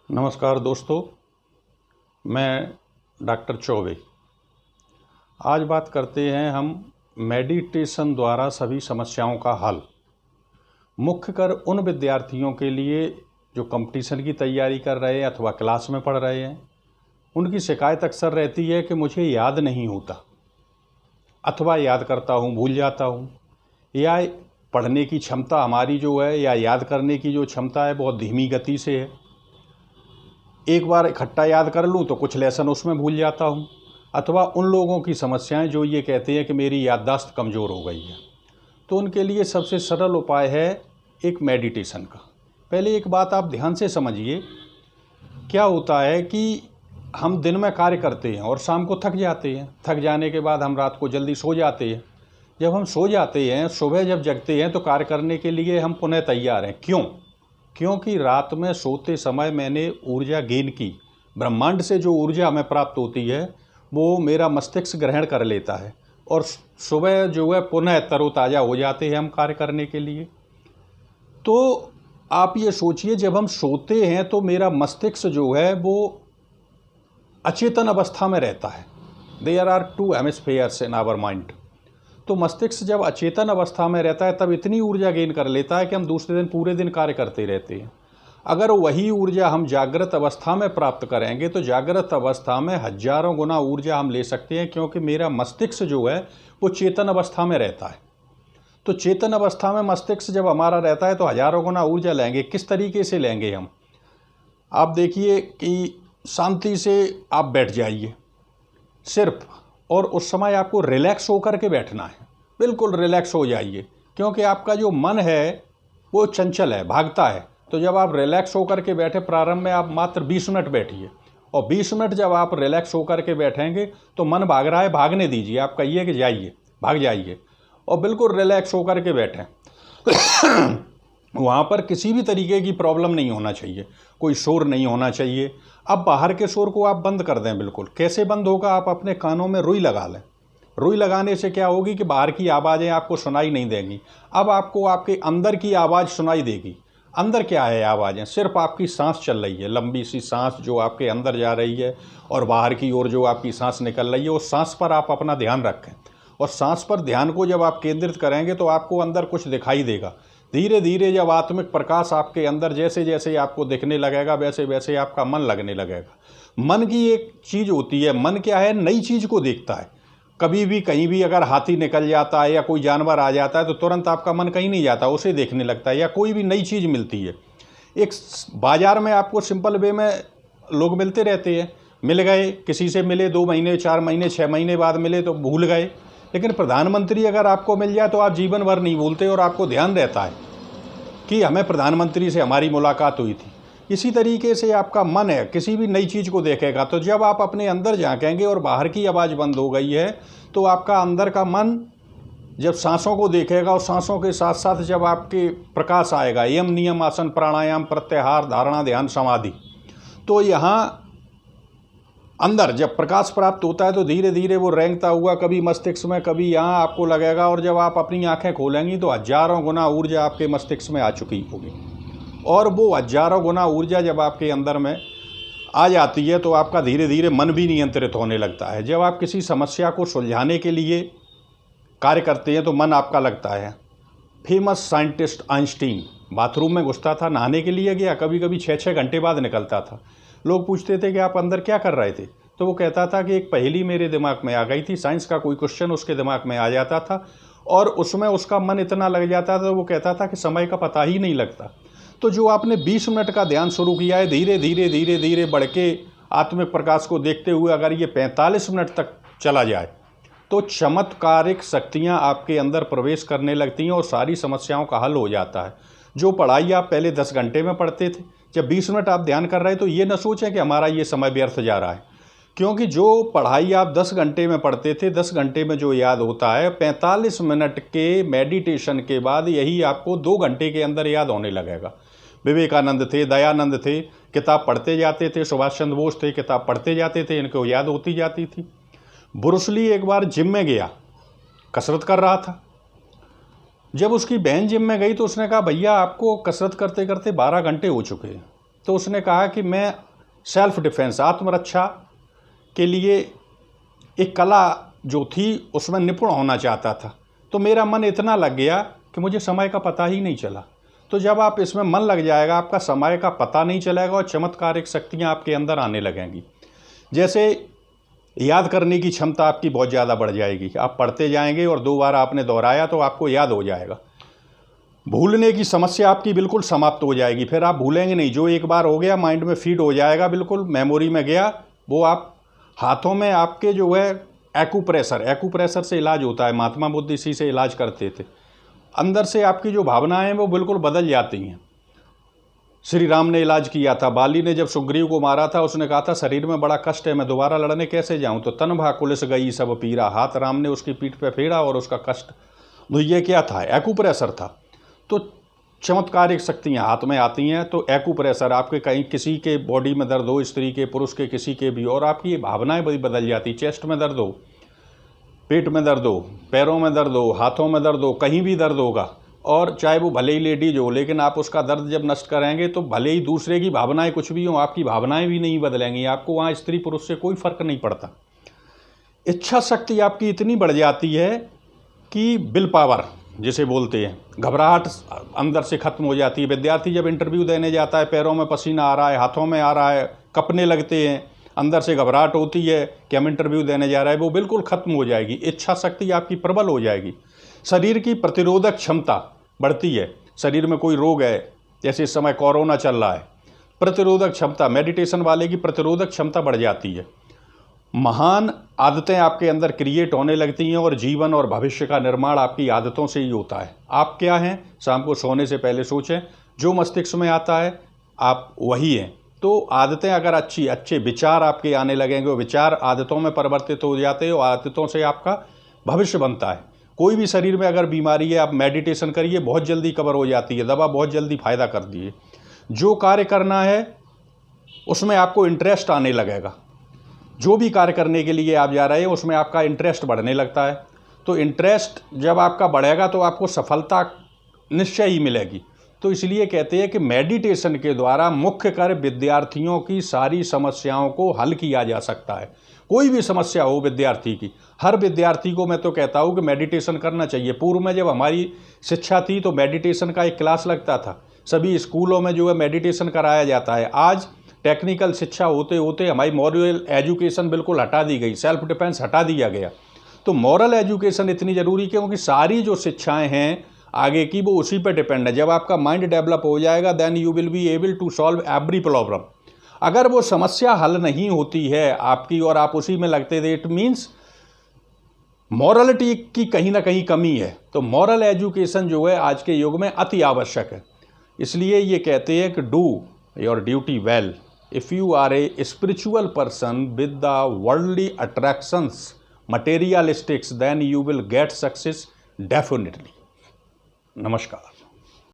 नमस्कार दोस्तों, मैं डॉक्टर चौबे। आज बात करते हैं हम मेडिटेशन द्वारा सभी समस्याओं का हल। मुख्यकर उन विद्यार्थियों के लिए जो कंपटीशन की तैयारी कर रहे हैं अथवा क्लास में पढ़ रहे हैं। उनकी शिकायत अक्सर रहती है कि मुझे याद नहीं होता अथवा याद करता हूँ भूल जाता हूँ, या पढ़ने की क्षमता हमारी जो है या याद करने की जो क्षमता है बहुत धीमी गति से है। एक बार इकट्ठा याद कर लूँ तो कुछ लेसन उसमें भूल जाता हूँ। अथवा उन लोगों की समस्याएं जो ये कहते हैं कि मेरी याददाश्त कमज़ोर हो गई है, तो उनके लिए सबसे सरल उपाय है एक मेडिटेशन का। पहले एक बात आप ध्यान से समझिए। क्या होता है कि हम दिन में कार्य करते हैं और शाम को थक जाते हैं। थक जाने के बाद हम रात को जल्दी सो जाते हैं। जब हम सो जाते हैं, सुबह जब जगते हैं तो कार्य करने के लिए हम पुनः तैयार हैं। क्योंकि रात में सोते समय मैंने ऊर्जा गेन की। ब्रह्मांड से जो ऊर्जा हमें प्राप्त होती है वो मेरा मस्तिष्क ग्रहण कर लेता है और सुबह जो है पुनः तरोताज़ा हो जाते हैं हम कार्य करने के लिए। तो आप ये सोचिए, जब हम सोते हैं तो मेरा मस्तिष्क जो है वो अचेतन अवस्था में रहता है। There are 2 hemispheres in our mind. तो मस्तिष्क जब अचेतन अवस्था में रहता है तब इतनी ऊर्जा गेन कर लेता है कि हम दूसरे दिन पूरे दिन कार्य करते रहते हैं। अगर वही ऊर्जा हम जागृत अवस्था में प्राप्त करेंगे तो जागृत अवस्था में हजारों गुना ऊर्जा हम ले सकते हैं, क्योंकि मेरा मस्तिष्क जो है वो चेतन अवस्था में रहता है। तो चेतन अवस्था में मस्तिष्क जब हमारा रहता है तो हजारों गुना ऊर्जा लेंगे। किस तरीके से लेंगे हम? आप देखिए कि शांति से आप बैठ जाइए सिर्फ, और उस समय आपको रिलैक्स होकर के बैठना है। बिल्कुल रिलैक्स हो जाइए, क्योंकि आपका जो मन है वो चंचल है, भागता है। तो जब आप रिलैक्स होकर के बैठे, प्रारंभ में आप मात्र 20 मिनट बैठिए, और 20 मिनट जब आप रिलैक्स होकर के बैठेंगे तो मन भाग रहा है, भागने दीजिए। आप कहिए कि जाइए, भाग जाइए, और बिल्कुल रिलैक्स होकर के बैठें। वहाँ पर किसी भी तरीके की प्रॉब्लम नहीं होना चाहिए, कोई शोर नहीं होना चाहिए। अब बाहर के शोर को आप बंद कर दें। बिल्कुल कैसे बंद होगा? आप अपने कानों में रुई लगा लें। रुई लगाने से क्या होगी कि बाहर की आवाज़ें आपको सुनाई नहीं देंगी। अब आपको आपके अंदर की आवाज़ सुनाई देगी। अंदर क्या है आवाज़ें? सिर्फ आपकी सांस चल रही है, लंबी सी सांस जो आपके अंदर जा रही है, और बाहर की ओर जो आपकी सांस निकल रही है। उस सांस पर आप अपना ध्यान रखें, और सांस पर ध्यान को जब आप केंद्रित करेंगे तो आपको अंदर कुछ दिखाई देगा। धीरे धीरे जब आत्मिक प्रकाश आपके अंदर जैसे जैसे आपको दिखने लगेगा, वैसे वैसे आपका मन लगने लगेगा। मन की एक चीज़ होती है, मन क्या है? नई चीज़ को देखता है। कभी भी कहीं भी अगर हाथी निकल जाता है या कोई जानवर आ जाता है तो तुरंत आपका मन कहीं नहीं जाता, उसे देखने लगता है। या कोई भी नई चीज़ मिलती है, एक बाज़ार में आपको सिंपल वे में लोग मिलते रहते हैं। मिल गए, किसी से मिले 2 महीने 4 महीने 6 महीने बाद मिले तो भूल गए। लेकिन प्रधानमंत्री अगर आपको मिल जाए तो आप जीवन भर नहीं भूलते, और आपको ध्यान रहता है कि हमें प्रधानमंत्री से हमारी मुलाकात हुई थी। इसी तरीके से आपका मन है, किसी भी नई चीज़ को देखेगा। तो जब आप अपने अंदर झांकेंगे और बाहर की आवाज़ बंद हो गई है, तो आपका अंदर का मन जब सांसों को देखेगा, और सांसों के साथ साथ जब आपके प्रकाश आएगा, यम नियम आसन प्राणायाम प्रत्याहार धारणा ध्यान समाधि, तो यहाँ अंदर जब प्रकाश प्राप्त होता है तो धीरे धीरे वो रेंगता हुआ कभी मस्तिष्क में, कभी यहाँ आपको लगेगा। और जब आप अपनी आंखें खोलेंगी तो हजारों गुना ऊर्जा आपके मस्तिष्क में आ चुकी होगी। और वो हजारों गुना ऊर्जा जब आपके अंदर में आ जाती है तो आपका धीरे धीरे मन भी नियंत्रित होने लगता है। जब आप किसी समस्या को सुलझाने के लिए कार्य करते हैं तो मन आपका लगता है। फेमस साइंटिस्ट आइंस्टीन बाथरूम में घुसता था, नहाने के लिए गया, कभी कभी 6-6 घंटे बाद निकलता था। लोग पूछते थे कि आप अंदर क्या कर रहे थे? तो वो कहता था कि एक पहेली मेरे दिमाग में आ गई थी, साइंस का कोई क्वेश्चन उसके दिमाग में आ जाता था और उसमें उसका मन इतना लग जाता था, वो कहता था कि समय का पता ही नहीं लगता। तो जो आपने 20 मिनट का ध्यान शुरू किया है, धीरे धीरे धीरे धीरे बढ़ के आत्मिक प्रकाश को देखते हुए अगर ये 45 मिनट तक चला जाए तो चमत्कारिक शक्तियाँ आपके अंदर प्रवेश करने लगती हैं और सारी समस्याओं का हल हो जाता है। जो पढ़ाई आप पहले 10 घंटे में पढ़ते थे, जब 20 मिनट आप ध्यान कर रहे हैं तो ये न सोचें कि हमारा ये समय व्यर्थ जा रहा है। क्योंकि जो पढ़ाई आप 10 घंटे में पढ़ते थे, 10 घंटे में जो याद होता है, 45 मिनट के मेडिटेशन के बाद यही आपको 2 घंटे के अंदर याद होने लगेगा। विवेकानंद थे, दयानंद थे, किताब पढ़ते जाते थे। सुभाष चंद्र बोस थे, किताब पढ़ते जाते थे, इनको याद होती जाती थी। ब्रूस ली एक बार जिम में गया, कसरत कर रहा था। जब उसकी बहन जिम में गई तो उसने कहा, भैया आपको कसरत करते करते 12 घंटे हो चुके हैं, तो उसने कहा कि मैं सेल्फ डिफेंस, आत्मरक्षा के लिए एक कला जो थी उसमें निपुण होना चाहता था। तो मेरा मन इतना लग गया कि मुझे समय का पता ही नहीं चला। तो जब आप इसमें मन लग जाएगा, आपका समय का पता नहीं चलेगा और चमत्कारिक शक्तियाँ आपके अंदर आने लगेंगी। जैसे याद करने की क्षमता आपकी बहुत ज़्यादा बढ़ जाएगी। आप पढ़ते जाएंगे और 2 बार आपने दोहराया तो आपको याद हो जाएगा। भूलने की समस्या आपकी बिल्कुल समाप्त हो जाएगी, फिर आप भूलेंगे नहीं। जो एक बार हो गया माइंड में फीड हो जाएगा, बिल्कुल मेमोरी में गया, वो आप हाथों में आपके जो है एक्यूप्रेशर से इलाज होता है। महात्मा बुद्ध इसी से इलाज करते थे। अंदर से आपकी जो भावनाएं हैं वो बिल्कुल बदल जाती हैं। श्री राम ने इलाज किया था। बाली ने जब सुग्रीव को मारा था, उसने कहा था शरीर में बड़ा कष्ट है, मैं दोबारा लड़ने कैसे जाऊं? तो तन भा कुलिस गई सब पीरा, हाथ राम ने उसकी पीठ पे फेरा और उसका कष्ट। तो ये क्या था? एक्यूप्रेशर था। तो चमत्कारिक शक्तियाँ हाथ में आती हैं। तो एक्यूप्रेशर आपके कहीं किसी के बॉडी में दर्द हो, स्त्री के, पुरुष के, किसी के भी, और आपकी भावनाएं बड़ी बदल जाती। चेस्ट में दर्द हो, पेट में दर्द हो, पैरों में दर्द हो, हाथों में दर्द हो, कहीं भी दर्द होगा, और चाहे वो भले ही लेडीज हो, लेकिन आप उसका दर्द जब नष्ट करेंगे तो भले ही दूसरे की भावनाएं कुछ भी हो, आपकी भावनाएं भी नहीं बदलेंगी। आपको वहाँ स्त्री पुरुष से कोई फर्क नहीं पड़ता। इच्छा शक्ति आपकी इतनी बढ़ जाती है कि विल पावर जिसे बोलते हैं, घबराहट अंदर से खत्म हो जाती है। विद्यार्थी जब इंटरव्यू देने जाता है, पैरों में पसीना आ रहा है, हाथों में आ रहा है, कपने लगते हैं, अंदर से घबराहट होती है कि हम इंटरव्यू देने जा रहे हैं, वो बिल्कुल खत्म हो जाएगी। इच्छा शक्ति आपकी प्रबल हो जाएगी। शरीर की प्रतिरोधक क्षमता बढ़ती है। शरीर में कोई रोग है, जैसे इस समय कोरोना चल रहा है, प्रतिरोधक क्षमता, मेडिटेशन वाले की प्रतिरोधक क्षमता बढ़ जाती है। महान आदतें आपके अंदर क्रिएट होने लगती हैं और जीवन और भविष्य का निर्माण आपकी आदतों से ही होता है। आप क्या हैं? शाम को सोने से पहले सोचें, जो मस्तिष्क में आता है आप वही हैं। तो आदतें अगर अच्छे विचार आपके आने लगेंगे, विचार आदतों में परिवर्तित हो जाते हैं और आदतों से आपका भविष्य बनता है। कोई भी शरीर में अगर बीमारी है, आप मेडिटेशन करिए, बहुत जल्दी कवर हो जाती है। दवा बहुत जल्दी फायदा कर दिए। जो कार्य करना है उसमें आपको इंटरेस्ट आने लगेगा। जो भी कार्य करने के लिए आप जा रहे हैं उसमें आपका इंटरेस्ट बढ़ने लगता है। तो इंटरेस्ट जब आपका बढ़ेगा तो आपको सफलता निश्चय ही मिलेगी। तो इसलिए कहते हैं कि मेडिटेशन के द्वारा मुख्य कार्य विद्यार्थियों की सारी समस्याओं को हल किया जा सकता है। कोई भी समस्या हो विद्यार्थी की, हर विद्यार्थी को मैं तो कहता हूँ कि मेडिटेशन करना चाहिए। पूर्व में जब हमारी शिक्षा थी तो मेडिटेशन का एक क्लास लगता था। सभी स्कूलों में जो है मेडिटेशन कराया जाता है। आज टेक्निकल शिक्षा होते होते हमारी मॉरल एजुकेशन बिल्कुल हटा दी गई, सेल्फ डिफेंस हटा दिया गया। तो मॉरल एजुकेशन इतनी ज़रूरी क्योंकि सारी जो शिक्षाएं हैं आगे की वो उसी पर डिपेंड है। जब आपका माइंड डेवलप हो जाएगा then you will be able to solve every problem. अगर वो समस्या हल नहीं होती है आपकी और आप उसी में लगते थे, इट मीन्स मॉरलिटी की कहीं ना कहीं कमी है। तो मॉरल एजुकेशन जो है आज के युग में अति आवश्यक है। इसलिए ये कहते हैं कि do your duty well if you are a spiritual person with the worldly attractions, materialistics, then you will get success definitely. नमस्कार।